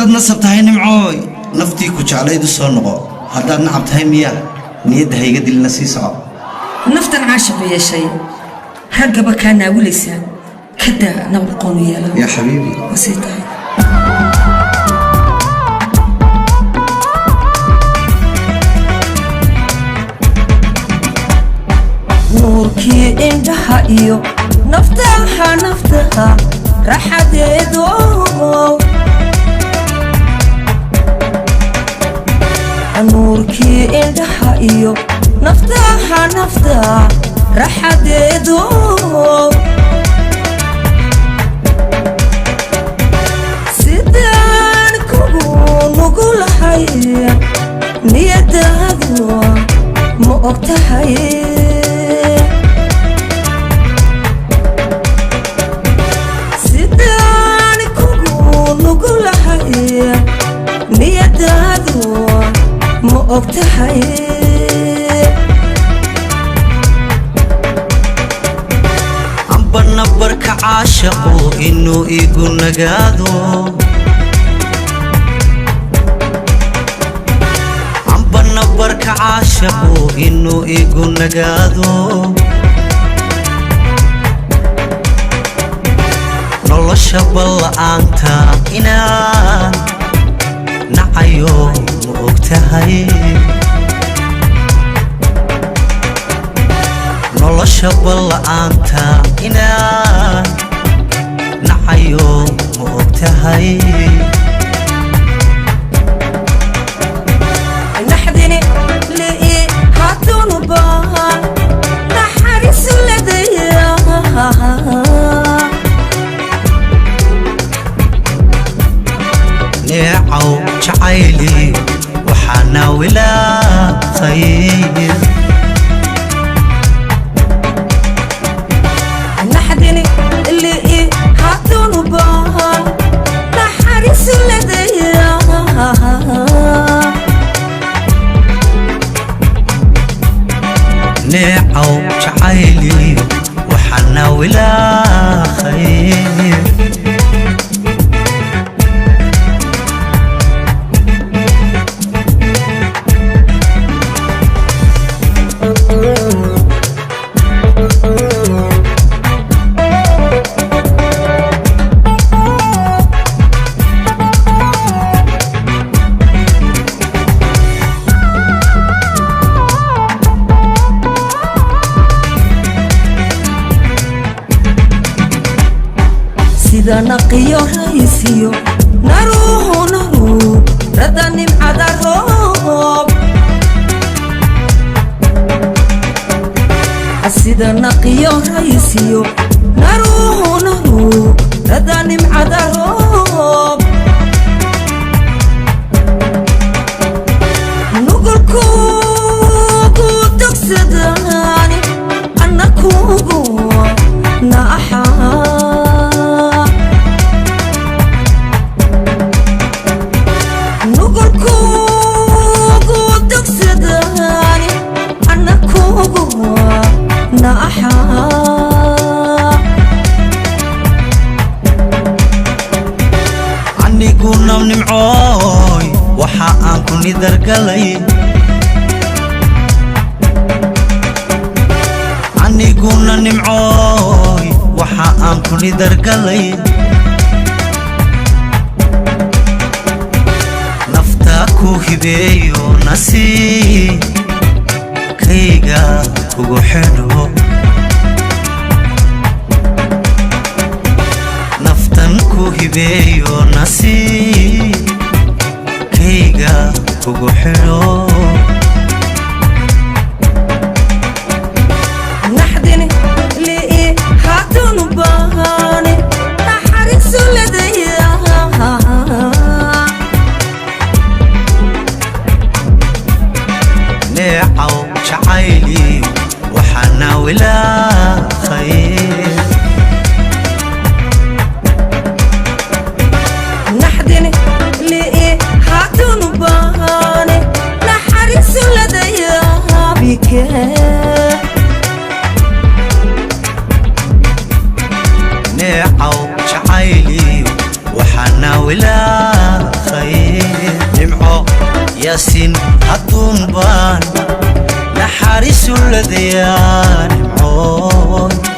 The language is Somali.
haddaad nasab tahay nimcooy naftii ku jeclayd u soo noqo haddaad nacab tahay miya niyadda hayga dilna sii soco naftan caashiq yeeshay raggaba kaa naawilaysaa kada nabad qoon yeela yaa xabiibi wasii tahay nuurkii indhaha iyo naftaha raxadeedo nuurkii indhaha iyo naftaha raxadeedo sidaan kugu nugulahay niyadaadu ma ogtahay sidaan kugu nugulahay niyadaadu ma ogtahay amba nabarka caashaqu inuu igu nagaado amba nabarka caashaqu inuu igu nagaado nolosha balla'aanta inaan nacayo ma ogtahay nolosha balla'aanta inaan nacayo ma ogtahay naxdini li'i haddunu baahan naxariisu ladaya neecaw jacayli waxaana wilaaqay naxdini li'i haddunu baahan naxariisu ladaya neecaw jacayli waxaana wilaaqay sida naqiyo raisiyo naruhu rada nimcada roob sida naqiyo raisiyo naruhu rada nimcada roob nugulku ku tugsadani annakugu naaxa anigu nam nimcooy waxa aan ku nidargalay aniguna nimcooy waxa aan ku nidargalay nafta ku hibeeyo nasiibkayga kugu xidho naftan ku hibeeyo nasiibkayga kugu xidho naxdini li'i haddunu baahani naxariisu ladaya neecaw jacayli waxaana wilaaqay naxdini li'i haddunu baahani naxariisu ladaya bike neecaw jacayli waxaana wilaaqay ياسين هدون بان نحارس الذيان عود